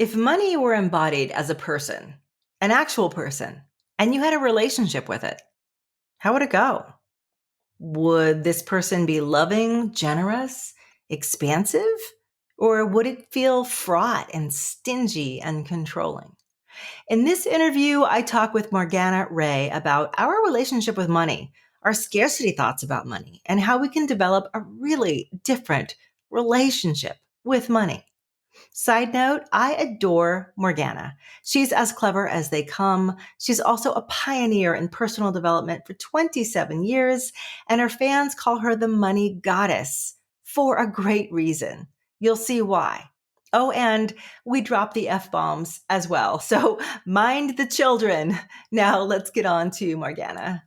If money were embodied as a person, an actual person, and you had a relationship with it, how would it go? Would this person be loving, generous, expansive? Or would it feel fraught and stingy and controlling? In this interview, I talk with Morgana Ray about our relationship with money, our scarcity thoughts about money, and how we can develop a really different relationship with money. Side note, I adore Morgana. She's as clever as they come. She's also a pioneer in personal development for 27 years, and her fans call her the money goddess for a great reason. You'll see why. Oh, and we drop the F bombs as well. So mind the children. Now let's get on to Morgana.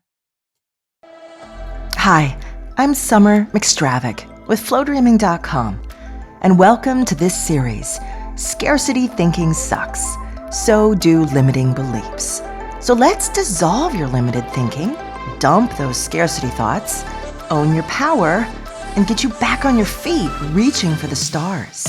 Hi, I'm Summer McStravick with FlowDreaming.com. And welcome to this series, Scarcity Thinking Sucks. So do limiting beliefs. So let's dissolve your limited thinking, dump those scarcity thoughts, own your power, and get you back on your feet, reaching for the stars.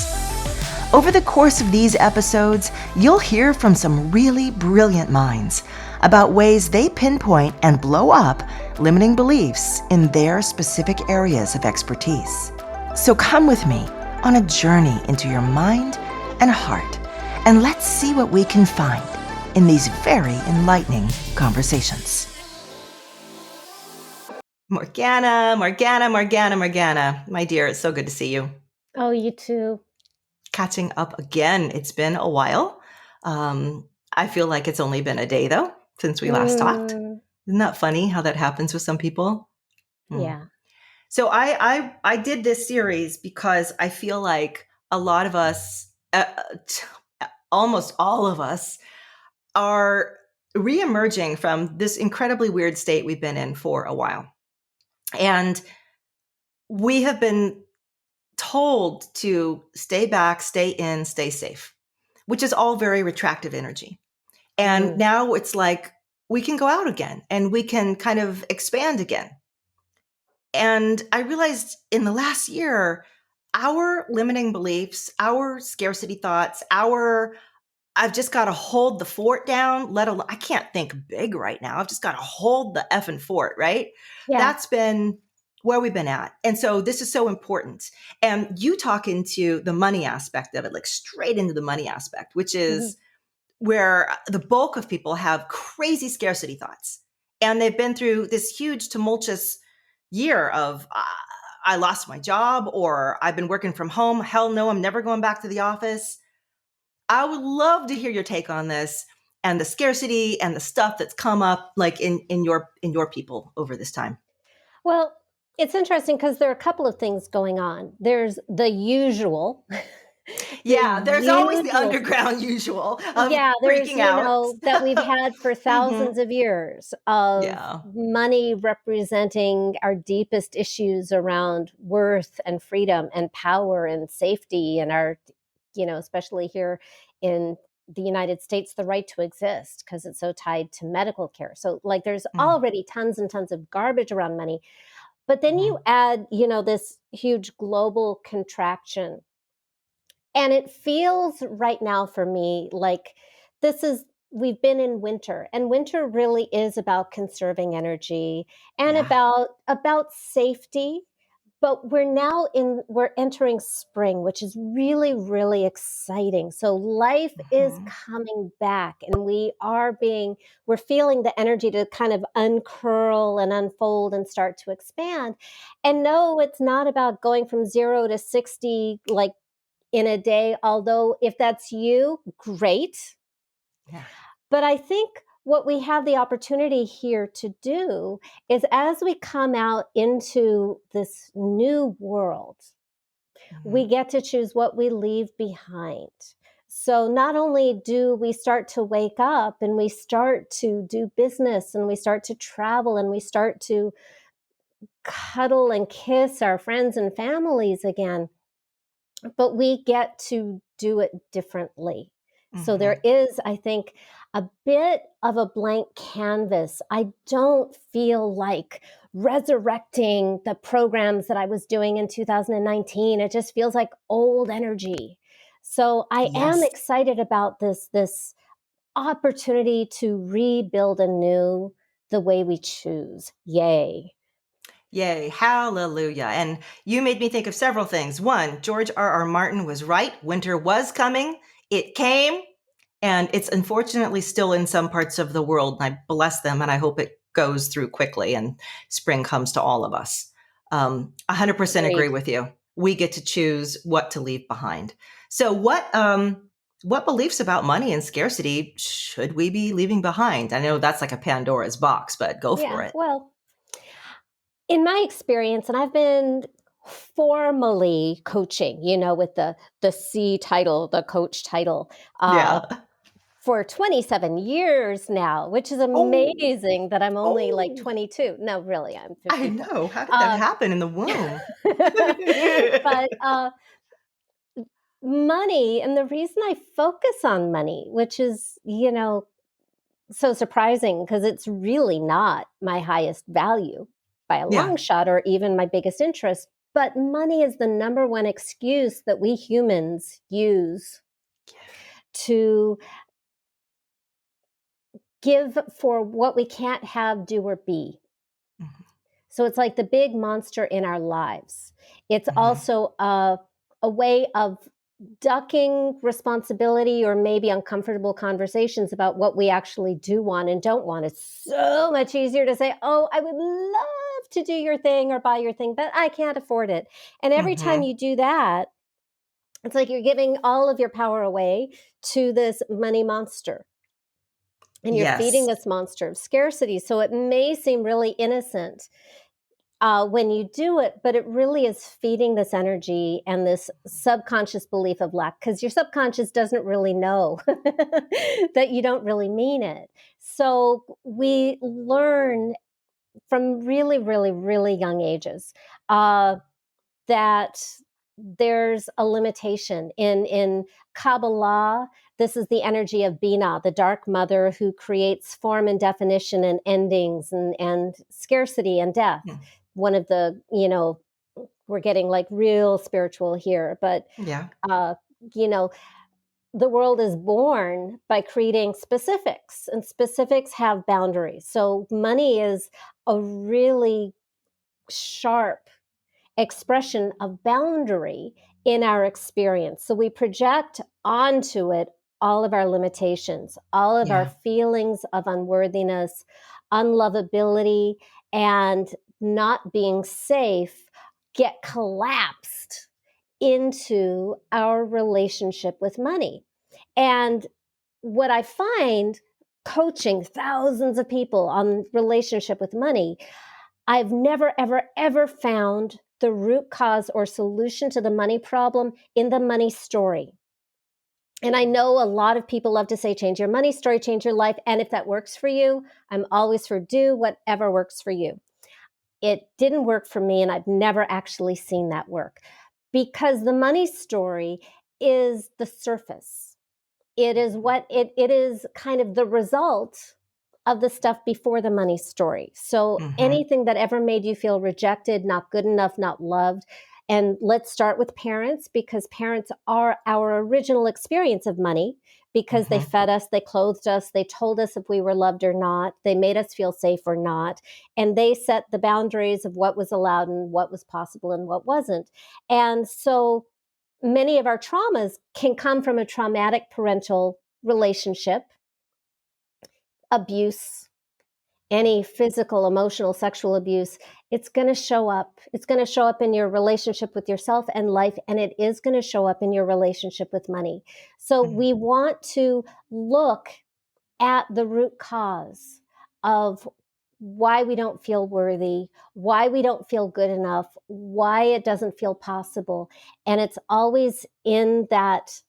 Over the course of these episodes, you'll hear from some really brilliant minds about ways they pinpoint and blow up limiting beliefs in their specific areas of expertise. So come with me on a journey into your mind and heart, and let's see what we can find in these very enlightening conversations. Morgana, my dear, it's so good to see you. Oh, you too. Catching up again. It's been a while. I feel like it's only been a day, though, since we last talked. Isn't that funny how that happens with some people? Yeah. So I did this series because I feel like a lot of us, almost all of us, are reemerging from this incredibly weird state we've been in for a while. And we have been told to stay back, stay in, stay safe, which is all very retractive energy. And now it's like we can go out again and we can kind of expand again. And I realized in the last year, our limiting beliefs, our scarcity thoughts, I've just got to hold the fort down, let alone, I can't think big right now. I've just got to hold the effing fort, right? Yeah. That's been where we've been at. And so this is so important. And you talk into the money aspect of it, like straight into the money aspect, which is where the bulk of people have crazy scarcity thoughts. And they've been through this huge tumultuous year of, I lost my job, or I've been working from home. Hell no, I'm never going back to the office. I would love to hear your take on this and the scarcity and the stuff that's come up like in your people over this time. Well, it's interesting because there are a couple of things going on. There's the usual. Yeah, there's always the underground usual of there's, freaking out. that we've had for thousands of years of money representing our deepest issues around worth and freedom and power and safety and our, especially here in the United States, the right to exist because it's so tied to medical care. So like there's already tons and tons of garbage around money. But then you add, this huge global contraction. And it feels right now for me like we've been in winter, and winter really is about conserving energy and about safety. But we're entering spring, which is really, really exciting. So life is coming back, and we're feeling the energy to kind of uncurl and unfold and start to expand. And no, it's not about going from 0 to 60, like in a day, although if that's you, great. Yeah. But I think what we have the opportunity here to do is as we come out into this new world, we get to choose what we leave behind. So not only do we start to wake up and we start to do business and we start to travel and we start to cuddle and kiss our friends and families again, but we get to do it differently. So there is, I think, a bit of a blank canvas. I don't feel like resurrecting the programs that I was doing in 2019. It just feels like old energy. So I am Yes. excited about this opportunity to rebuild anew the way we choose. Yay. Yay. Hallelujah. And you made me think of several things. One, George R. Martin was right. Winter was coming. It came. And it's unfortunately still in some parts of the world. And I bless them. And I hope it goes through quickly and spring comes to all of us. 100% agree Agreed. with you. We get to choose what to leave behind. So what beliefs about money and scarcity should we be leaving behind? I know that's like a Pandora's box, but go for Yeah. it. Well, in my experience, and I've been formally coaching, with the C title, the coach title, Yeah. for 27 years now, which is Oh, amazing that I'm only like oh, 22. No, really, I'm I 54. know. How did that Uh, happen in the womb? but money, and the reason I focus on money, which is, so surprising because it's really not my highest value by a Yeah. long shot or even my biggest interest. But money is the number one excuse that we humans use to give for what we can't have, do, or be. Mhm. So it's like the big monster in our lives. It's Mhm. also a way of ducking responsibility or maybe uncomfortable conversations about what we actually do want and don't want. It's so much easier to say, oh, I would love to do your thing or buy your thing, but I can't afford it. And every time Mhm. you do that, it's like you're giving all of your power away to this money monster. And you're feeding Yes. this monster of scarcity. So it may seem really innocent when you do it, but it really is feeding this energy and this subconscious belief of lack because your subconscious doesn't really know that you don't really mean it. So we learn from really, really, really young ages uh, that there's a limitation in Kabbalah. This is the energy of Binah, the dark mother who creates form and definition and endings and scarcity and death. Mm. One of the, we're getting like real spiritual here, but Yeah. uh, you know, the world is born by creating specifics, and specifics have boundaries. So money is a really sharp expression of boundary in our experience. So we project onto it all of our limitations, all of our Yeah. feelings of unworthiness, unlovability, and not being safe get collapsed into our relationship with money. And what I find coaching thousands of people on relationship with money, I've never, ever, ever found the root cause or solution to the money problem in the money story. And I know a lot of people love to say, change your money story, change your life. And if that works for you, I'm always for do whatever works for you. It didn't work for me, and I've never actually seen that work because the money story is the surface. It is what it is kind of the result of the stuff before the money story. So Mhm. anything that ever made you feel rejected, not good enough, not loved. And let's start with parents because parents are our original experience of money because they Mhm. fed us, they clothed us, they told us if we were loved or not, they made us feel safe or not, and they set the boundaries of what was allowed and what was possible and what wasn't. And so many of our traumas can come from a traumatic parental relationship, abuse, any physical, emotional, sexual abuse. It's going to show up. It's going to show up in your relationship with yourself and life, and it is going to show up in your relationship with money. So Mhm. we want to look at the root cause of why we don't feel worthy, why we don't feel good enough, why it doesn't feel possible. And it's always in that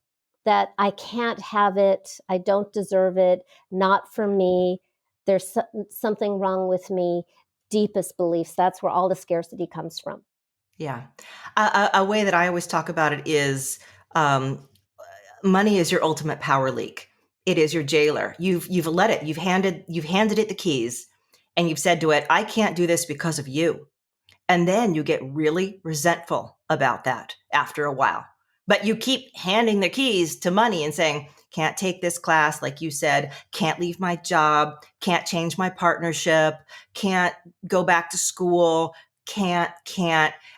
I can't have it, I don't deserve it, not for me, there's something wrong with me, deepest beliefs. That's where all the scarcity comes from. Yeah. A way that I always talk about it is um, money is your ultimate power leak. It is your jailer. You've let it. You've handed it the keys, and you've said to it, "I can't do this because of you." And then you get really resentful about that after a while. But you keep handing the keys to money and saying, can't take this class, like you said, can't leave my job, can't change my partnership, can't go back to school, can't,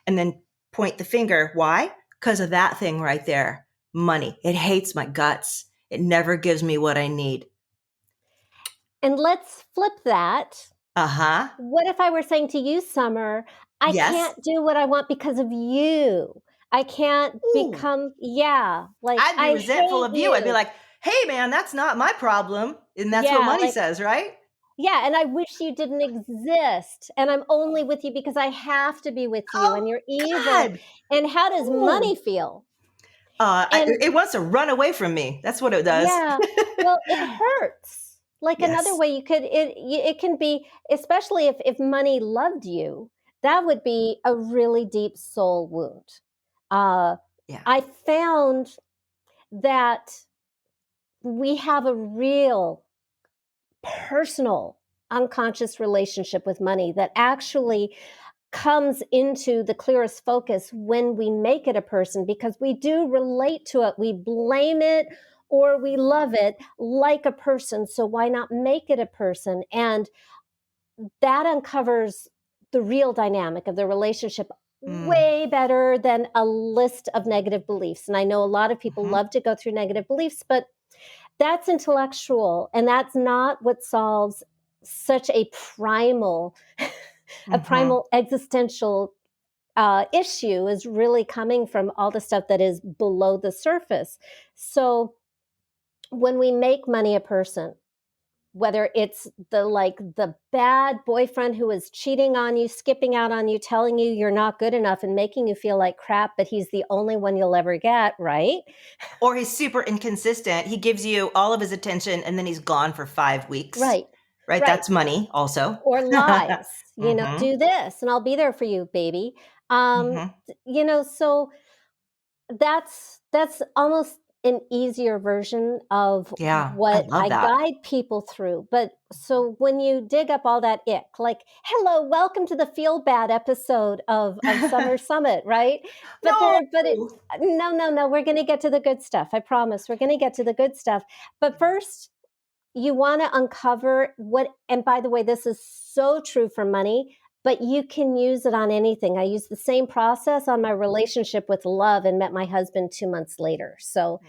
and then point the finger. Why? Because of that thing right there. Money. It hates my guts. It never gives me what I need. And let's flip that. Uh-huh. What if I were saying to you, Summer, I Yes. can't do what I want because of you. I can't Ooh. become, like, I'd be I resentful hate of you. I'd be you. like, hey man, that's not my problem. And that's what Yeah, money like, says, right? yeah, and I wish you didn't exist. And I'm only with you because I have to be with you Oh and you're evil. God. And how does Ooh. money feel? And It wants to run away from me. That's what it does. yeah, well, it hurts. Like another Yes. way you could it can be, especially if money loved you, that would be a really deep soul wound. Uh, Yeah. I found that we have a real personal unconscious relationship with money that actually comes into the clearest focus when we make it a person, because we do relate to it. We blame it or we love it like a person. So why not make it a person? And that uncovers the real dynamic of the relationship Mm. way better than a list of negative beliefs. And I know a lot of people Mhm. love to go through negative beliefs, but that's intellectual, and that's not what solves such a Mhm. primal existential issue, is really coming from all the stuff that is below the surface. So when we make money a person, whether it's the bad boyfriend who is cheating on you, skipping out on you, telling you you're not good enough and making you feel like crap, but he's the only one you'll ever get, right? Or he's super inconsistent. He gives you all of his attention and then he's gone for 5 weeks. Right. Right? Right. That's money also. Or lies, Mhm. do this and I'll be there for you, baby. Mhm. So that's almost an easier version of Yeah. I what love I that. guide people through. But so when you dig up all that ick, like, hello, welcome to the feel bad episode of Summer Summit, right? But No. no, no, no, we're going to get to the good stuff. I promise we're going to get to the good stuff. But first, you want to uncover what, and by the way, this is so true for money, but you can use it on anything. I used the same process on my relationship with love and met my husband 2 months later. So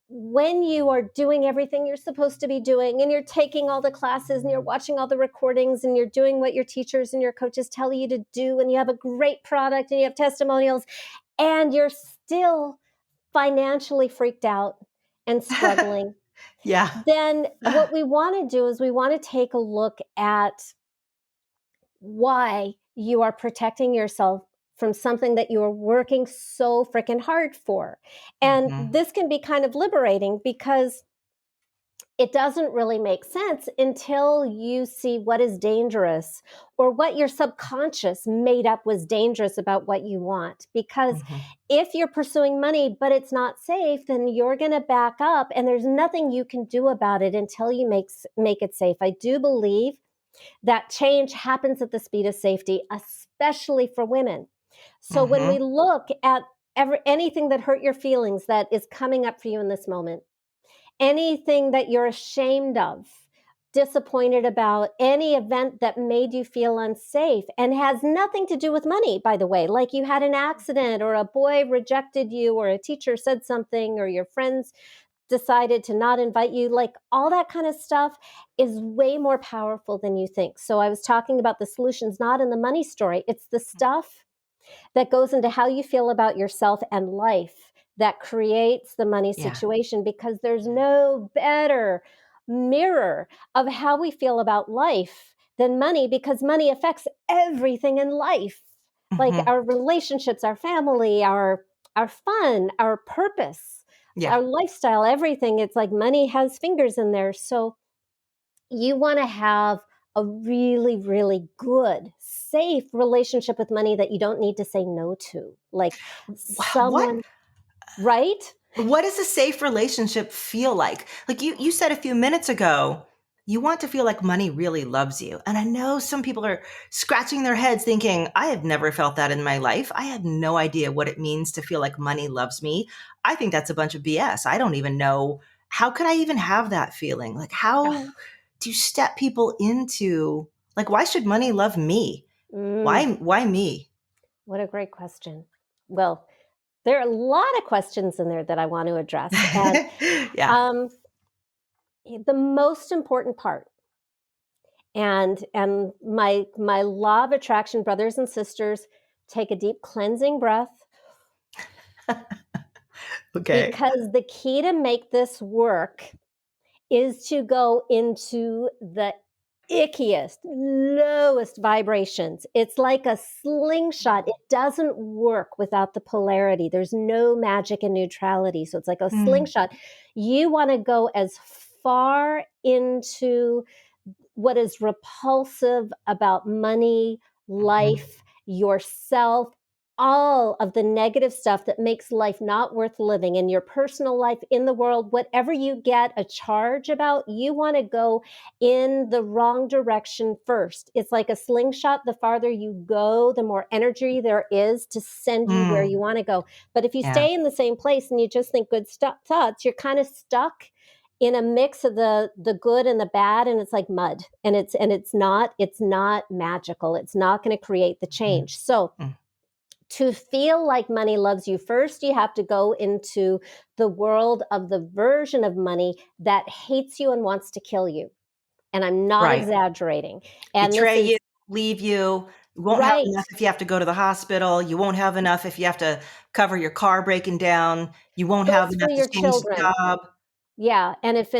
when you are doing everything you're supposed to be doing, and you're taking all the classes and you're watching all the recordings and you're doing what your teachers and your coaches tell you to do, and you have a great product and you have testimonials, and you're still financially freaked out and struggling, Yeah. then what we want to do is we want to take a look at why you are protecting yourself from something that you are working so freaking hard for. And Mhm. this can be kind of liberating, because it doesn't really make sense until you see what is dangerous, or what your subconscious made up was dangerous about what you want. Because Mhm. if you're pursuing money but it's not safe, then you're going to back up, and there's nothing you can do about it until you make it safe. I do believe that change happens at the speed of safety, especially for women. So when we Mhm. look at anything that hurt your feelings that is coming up for you in this moment, anything that you're ashamed of, disappointed about, any event that made you feel unsafe, and has nothing to do with money, by the way, like you had an accident, or a boy rejected you, or a teacher said something, or your friends decided to not invite you, like all that kind of stuff is way more powerful than you think. So I was talking about the solutions not in the money story, it's the stuff that goes into how you feel about yourself and life that creates the money Yeah. situation, because there's no better mirror of how we feel about life than money, because money affects everything in life, like Mhm. our relationships, our family, our fun, our purpose, Yeah. our lifestyle, everything. It's like money has fingers in there. So you want to have a really, really good, safe relationship with money that you don't need to say no to. Like What someone, right? what does a safe relationship feel like? Like you said a few minutes ago, you want to feel like money really loves you. And I know some people are scratching their heads thinking, I have never felt that in my life. I have no idea what it means to feel like money loves me. I think that's a bunch of BS. I don't even know. How could I even have that feeling? Like, how do you step people into, like, why should money love me? Why me? What a great question. Well, there are a lot of questions in there that I want to address. And Yeah. the most important part, and my law of attraction brothers and sisters, take a deep cleansing breath, Okay. because the key to make this work is to go into the ickiest, lowest vibrations. It's like a slingshot. It doesn't work without the polarity. There's no magic in neutrality. So it's like a slingshot. You want to go as far into what is repulsive about money, life, yourself, all of the negative stuff that makes life not worth living in your personal life, in the world, whatever you get a charge about, you want to go in the wrong direction first. It's like a slingshot. The farther you go, the more energy there is to send you where you want to go. But if you Yeah. stay in the same place and you just think good thoughts, you're kind of stuck in a mix of the good and the bad, and it's like mud, and it's not magical. It's not going to create the change. So to feel like money loves you, first you have to go into the world of the version of money that hates you and wants to kill you. And I'm not exaggerating. And this Betray you, is leave you. You won't have right. enough if you have to go to the hospital. You won't have enough if you have to cover your car breaking down. You won't have Go enough through to your change the children. job. Yeah, and if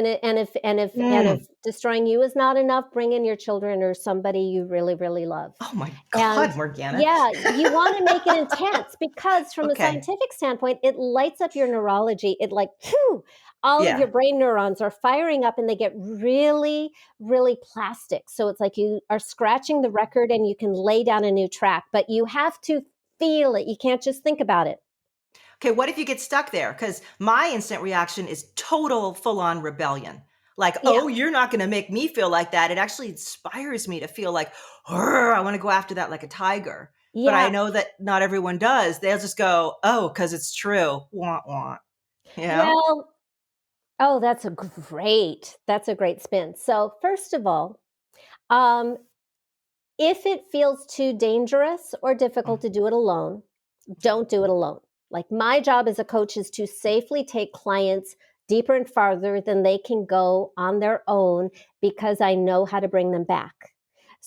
destroying you is not enough, bring in your children or somebody you really, really love. Oh my And God, Morgana. yeah, you want to make it intense, because from a Okay. scientific standpoint, it lights up your neurology. It like, whew, all of Yeah. your brain neurons are firing up and they get really, really plastic. So it's like you are scratching the record and you can lay down a new track, but you have to feel it. You can't just think about it. Okay, what if you get stuck there? Because my instant reaction is total full-on rebellion. Like, Yeah. oh, you're not going to make me feel like that. It actually inspires me to feel like, I want to go after that like a tiger. But I Yeah. know that not everyone does. They'll just go, oh, because it's true. Want, want. You know? Well, oh, that's a great spin. So first of all, um, if it feels too dangerous or difficult to do it alone, don't do it alone. Like my job as a coach is to safely take clients deeper and farther than they can go on their own, because I know how to bring them back.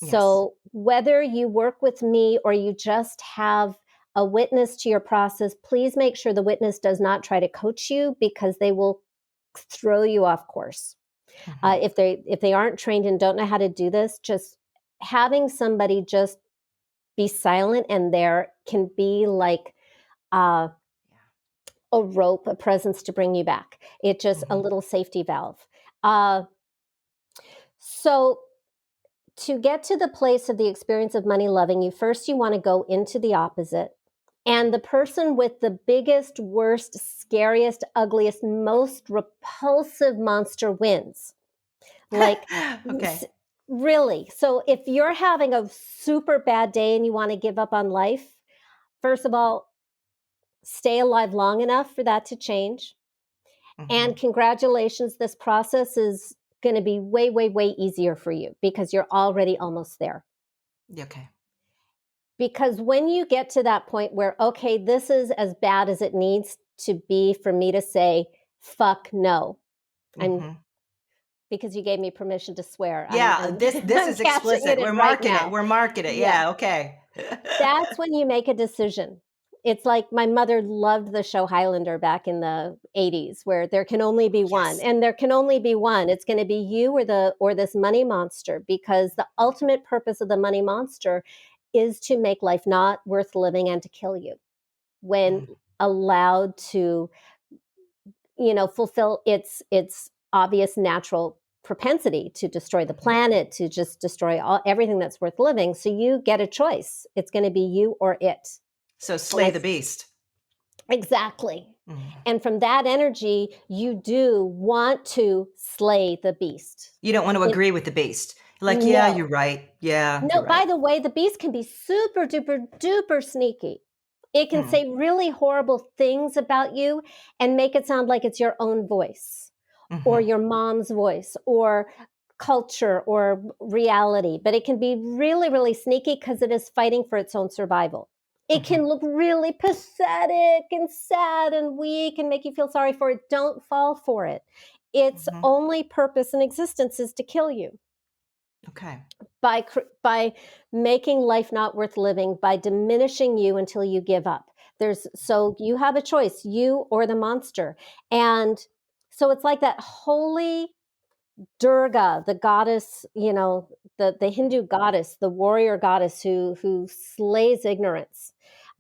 Yes. So whether you work with me or you just have a witness to your process, please make sure the witness does not try to coach you, because they will throw you off course. If they aren't trained and don't know how to do this, just having somebody just be silent and there can be like uh, a rope, a presence to bring you back. It just a little safety valve. So to get to the place of the experience of money loving you, first you want to go into the opposite. And the person with the biggest, worst, scariest, ugliest, most repulsive monster wins. Like, Okay. really. So if you're having a super bad day and you want to give up on life, first of all, stay alive long enough for that to change. And congratulations, this process is going to be way, way, way easier for you because you're already almost there. Okay. Because when you get to that point where, okay, this is as bad as it needs to be for me to say, fuck no. I'm because you gave me permission to swear. Yeah, I'm, this I'm is cashing it explicit. in right now. We're marking it. Yeah. Yeah, okay. That's when you make a decision. It's like my mother loved the show Highlander back in the 80s, where there can only be one, Yes. and there can only be one. It's going to be you or this money monster, because the ultimate purpose of the money monster is to make life not worth living and to kill you when allowed to, fulfill its obvious natural propensity to destroy the planet, to just destroy everything that's worth living. So you get a choice. It's going to be you or it. So And slay the beast. Exactly. Mm. And from that energy, you do want to slay the beast. You don't want to It, agree with the beast. Like, yeah, no, you're right. Yeah, no, you're by right. the way, the beast can be super duper duper sneaky. It can Mm. say really horrible things about you and make it sound like it's your own voice or Mhm. your mom's voice or culture or reality. But it can be really, really sneaky because it is fighting for its own survival. It Mhm. can look really pathetic and sad and weak and make you feel sorry for it. Don't fall for it. Its Mhm. only purpose in existence is to kill you Okay. by making life not worth living, by diminishing you until you give up. So you have a choice, you or the monster. And so it's like that holy Durga, the goddess, the Hindu goddess, the warrior goddess who slays ignorance.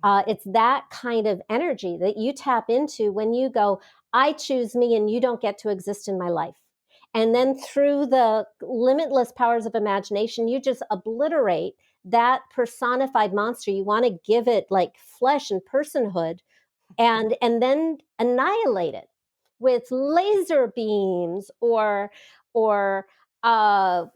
It's that kind of energy that you tap into when you go, I choose me and you don't get to exist in my life. And then through the limitless powers of imagination, you just obliterate that personified monster. You want to give it like flesh and personhood and then annihilate it with laser beams or uh,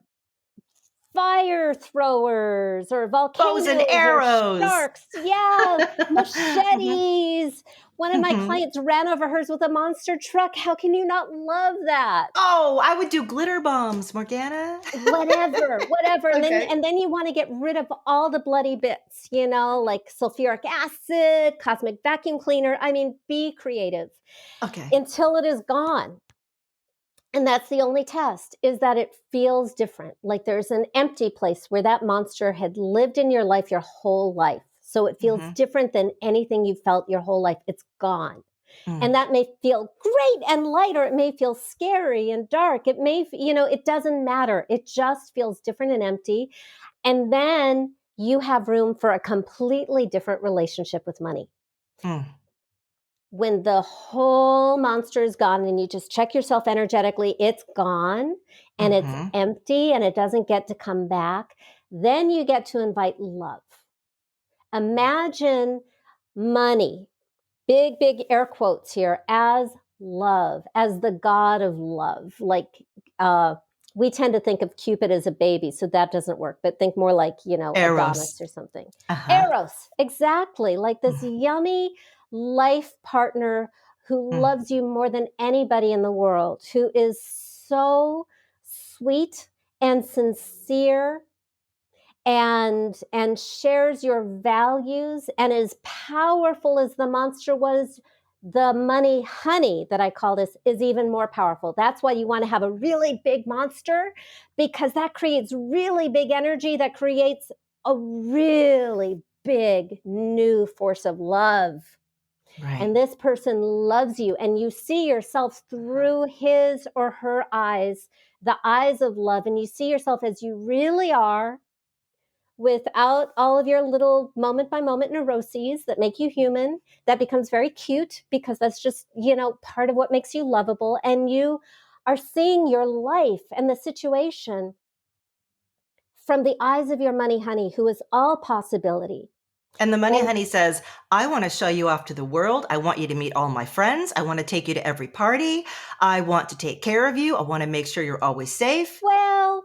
fire throwers or Bows and volcanoes or arrows. sharks. Yeah, Mhm. machetes. One of my Mhm. clients ran over hers with a monster truck. How can you not love that? Oh, I would do glitter bombs, Morgana. Whatever. And then Okay. and then you want to get rid of all the bloody bits, like sulfuric acid, cosmic vacuum cleaner. I mean, be creative Okay. until it is gone. And that's the only test, is that it feels different. Like there's an empty place where that monster had lived in your life your whole life. So it feels Mhm. different than anything you felt your whole life. It's gone. And Mm. that may feel great and light, or it may feel scary and dark. It may, it doesn't matter. It just feels different and empty. And then you have room for a completely different relationship with money. Mm. When the whole monster is gone and you just check yourself energetically, it's gone and it's Mhm. empty and it doesn't get to come back, then you get to invite love. Imagine money, big air quotes here, as love, as the god of love. Like, uh, we tend to think of Cupid as a baby, so that doesn't work, but think more like, Arrows. Adonis or something. Uh-huh. Eros, exactly, like this Mm. yummy life partner who Mm. loves you more than anybody in the world, who is so sweet and sincere and shares your values and as powerful as the monster was. The money honey that I call this is even more powerful. That's why you want to have a really big monster, because that creates really big energy that creates a really big new force of love. Right. And this person loves you and you see yourself Uh-huh. through his or her eyes, the eyes of love, and you see yourself as you really are, without all of your little moment by moment neuroses that make you human. That becomes very cute because that's just, part of what makes you lovable. And you are seeing your life and the situation from the eyes of your money honey, who is all possibility. And the money And honey says, I want to show you off to the world. I want you to meet all my friends. I want to take you to every party. I want to take care of you. I want to make sure you're always safe. well,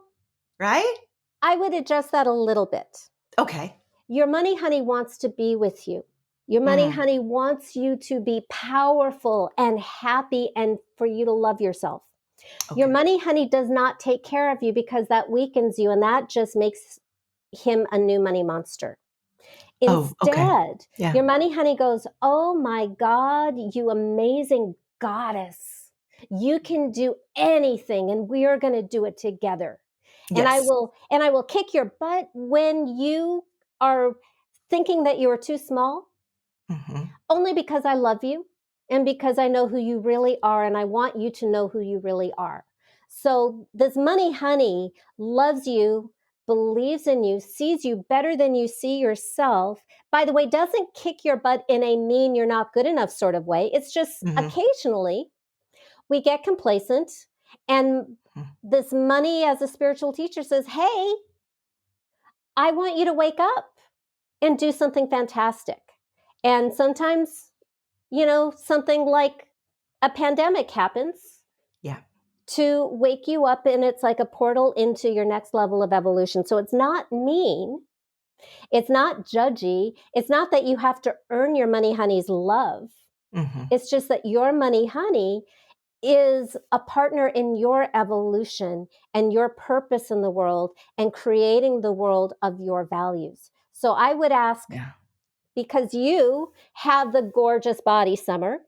Right? I would adjust that a little bit. Okay. Your money honey wants to be with you. Your money Mm. honey wants you to be powerful and happy and for you to love yourself. Your Okay. money honey does not take care of you because that weakens you and that just makes him a new money monster. Oh, okay. Instead, Yeah. your money honey goes, "Oh my God, you amazing goddess. You can do anything and we are going to do it together. And I Yes. will and I will kick your butt when you are thinking that you are too small, Hmm. only because I love you and because I know who you really are and I want you to know who you really are." So this money honey loves you, believes in you, sees you better than you see yourself. By the way, doesn't kick your butt in a mean you're not good enough sort of way. It's just Hmm. occasionally we get complacent and this money as a spiritual teacher says, "Hey, I want you to wake up and do something fantastic." And sometimes something like a pandemic happens. Yeah. To wake you up, and it's like a portal into your next level of evolution. So it's not mean. It's not judgy. It's not that you have to earn your money honey's love. Mm-hmm. It's just that your money honey is a partner in your evolution and your purpose in the world and creating the world of your values. So I would ask, Yeah. because you have the gorgeous body, Summer,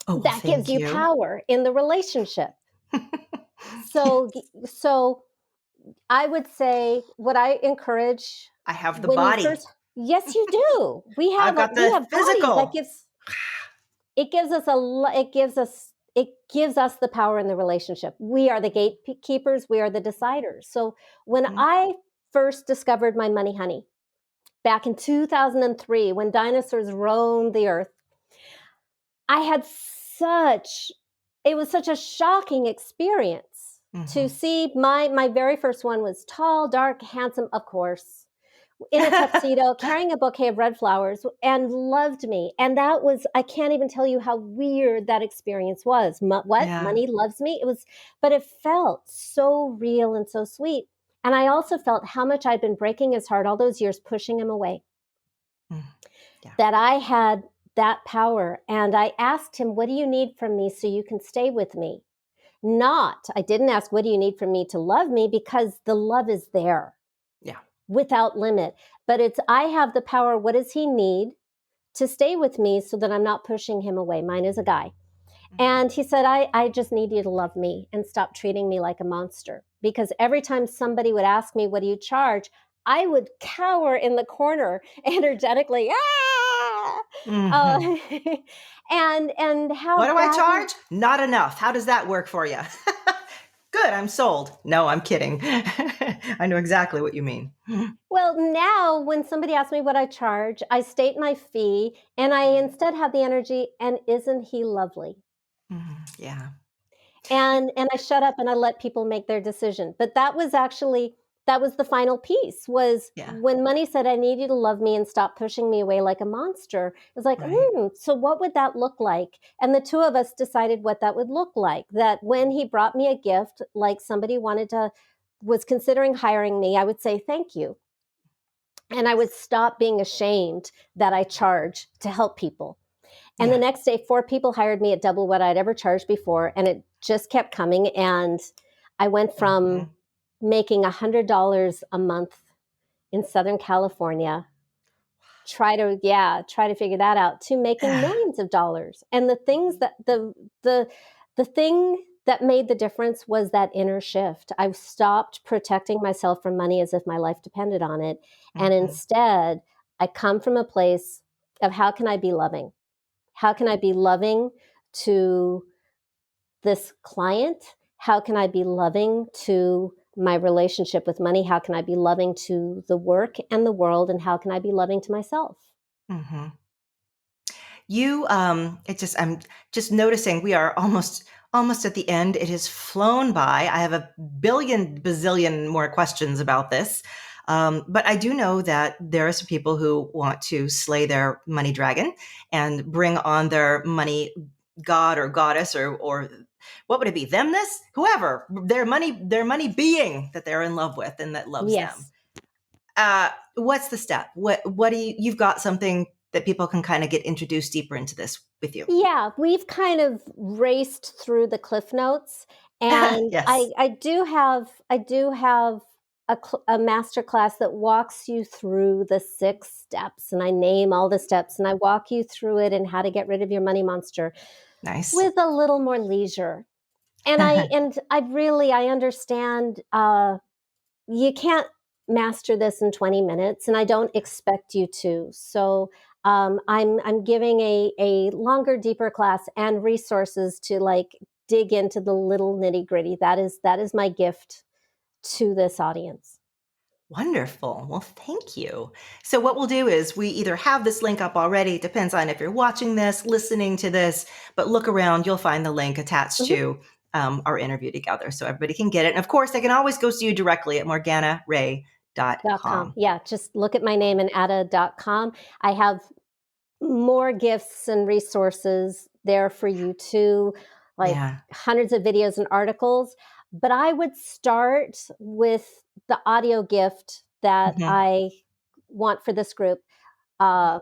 Oh, well, that gives thank you you. power in the relationship. So I would say what I encourage I have the when you body. first, yes, you do. We I've have got we the have bodies that physical. it gives us the power in the relationship. We are the gatekeepers, we are the deciders. So when Mm-hmm. I first discovered my money honey back in 2003, when dinosaurs roamed the earth, I had it was such a shocking experience to see my very first one was tall, dark, handsome, of course, in a tuxedo, carrying a bouquet of red flowers, and loved me. And that was, I can't even tell you how weird that experience was. What? Yeah. Money loves me? But it felt so real and so sweet. And I also felt how much I'd been breaking his heart all those years, pushing him away, Yeah. that I had that power. And I asked him, what do you need from me so you can stay with me? I didn't ask, what do you need from me to love me? Because the love is there. Yeah. Without limit. But I have the power. What does he need to stay with me so that I'm not pushing him away? Mine is a guy. And he said, I just need you to love me and stop treating me like a monster. Because every time somebody would ask me, what do you charge? I would cower in the corner energetically. Ah! Mm-hmm. And how What do I badly. charge? Not enough. How does that work for you? Good, I'm sold. No, I'm kidding. I know exactly what you mean. Well, now when somebody asks me what I charge, I state my fee and I instead have the energy, and isn't he lovely? Yeah. And I shut up and I let people make their decision. But that was the final piece, was Yeah. when money said, I need you to love me and stop pushing me away like a monster. It was like, Right. so what would that look like? And the two of us decided what that would look like. That when he brought me a gift, like somebody was considering hiring me, I would say, thank you. And I would stop being ashamed that I charge to help people. And the next day, 4 people hired me at double what I'd ever charged before. And it just kept coming. And I went from making $100 a month in Southern California, try to figure that out, to making millions of dollars. And the thing that made the difference was that inner shift. I stopped protecting myself from money as if my life depended on it. And instead, I come from a place of, how can I be loving? How can I be loving to this client? How can I be loving to my relationship with money? How can I be loving to the work and the world? And how can I be loving to myself? Mm-hmm. I'm just noticing we are almost at the end. It has flown by. I have a bazillion more questions about this. But I do know that there are some people who want to slay their money dragon and bring on their money god or goddess, or what would it be? Themness? Whoever, their money being that they're in love with and that loves them. Yes. What's the step? What do you've got something that people can kind of get introduced deeper into this with you? Yeah, we've kind of raced through the cliff notes, and Yes. I do have a master class that walks you through the 6 steps, and I name all the steps, and I walk you through it and how to get rid of your money monster Nice. with a little more leisure. And I understand, you can't master this in 20 minutes, and I don't expect you to. So I'm giving a longer, deeper class and resources to like dig into the little nitty gritty. That is my gift to this audience. Wonderful. Well, thank you. So what we'll do is we either have this link up already, it depends on if you're watching this, listening to this, but look around, you'll find the link attached to our interview together so everybody can get it. And of course, they can always go to you directly at morganaray.com. .com. Yeah, just look at my name and atta.com. I have more gifts and resources there for you too, like Yeah. hundreds of videos and articles. But I would start with the audio gift that Mhm. I want for this group. Uh,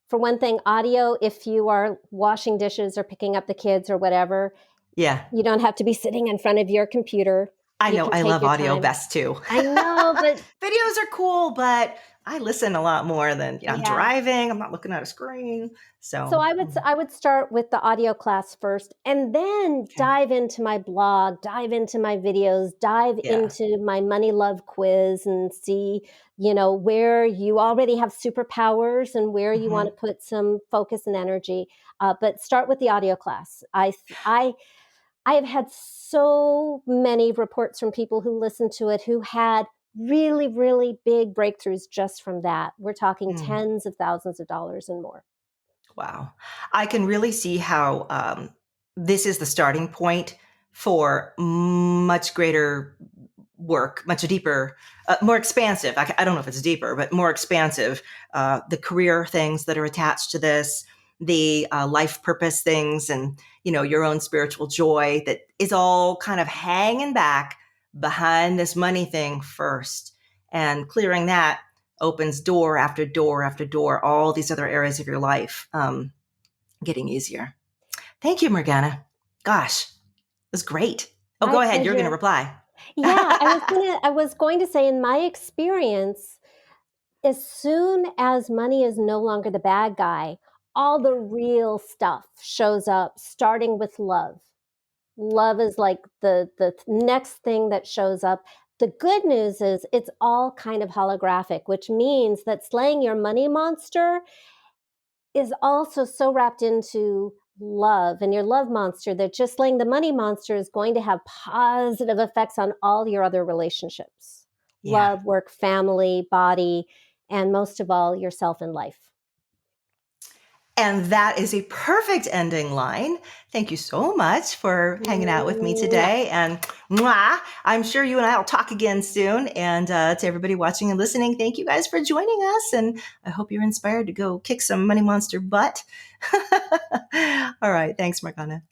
for one thing, audio, if you are washing dishes or picking up the kids or whatever, Yeah. you don't have to be sitting in front of your computer. I You know can I take love your audio time. best too. I know, but Videos are cool, but I listen a lot more than, I'm yeah. driving, I'm not looking at a screen. So So, I would start with the audio class first and then okay. dive into my blog, dive into my videos, dive Yeah. into my money love quiz and see, where you already have superpowers and where you want Mhm. to put some focus and energy. But start with the audio class. I have had so many reports from people who listened to it who had really, really big breakthroughs just from that. We're talking Mm. tens of thousands of dollars and more. Wow. I can really see how this is the starting point for much greater work, much deeper, more expansive. I don't know if it's deeper, but more expansive. The career things that are attached to this, the life purpose things, and your own spiritual joy that is all kind of hanging back behind this money thing first, and clearing that opens door after door after door, all these other areas of your life getting easier. Thank you, Morgana. Gosh, it was great. Oh, My go ahead. You're going to pleasure. reply. Yeah, I was going to say in my experience, as soon as money is no longer the bad guy, all the real stuff shows up, starting with love. Love is like the next thing that shows up. The good news is it's all kind of holographic, which means that slaying your money monster is also so wrapped into love and your love monster that just slaying the money monster is going to have positive effects on all your other relationships: Yeah. love, work, family, body, and most of all, yourself in life. And that is a perfect ending line. Thank you so much for hanging out with me Mwah. today. And mwah, I'm sure you and I will talk again soon. And to everybody watching and listening, thank you guys for joining us. And I hope you're inspired to go kick some Money Monster butt. All right. Thanks, Morgana.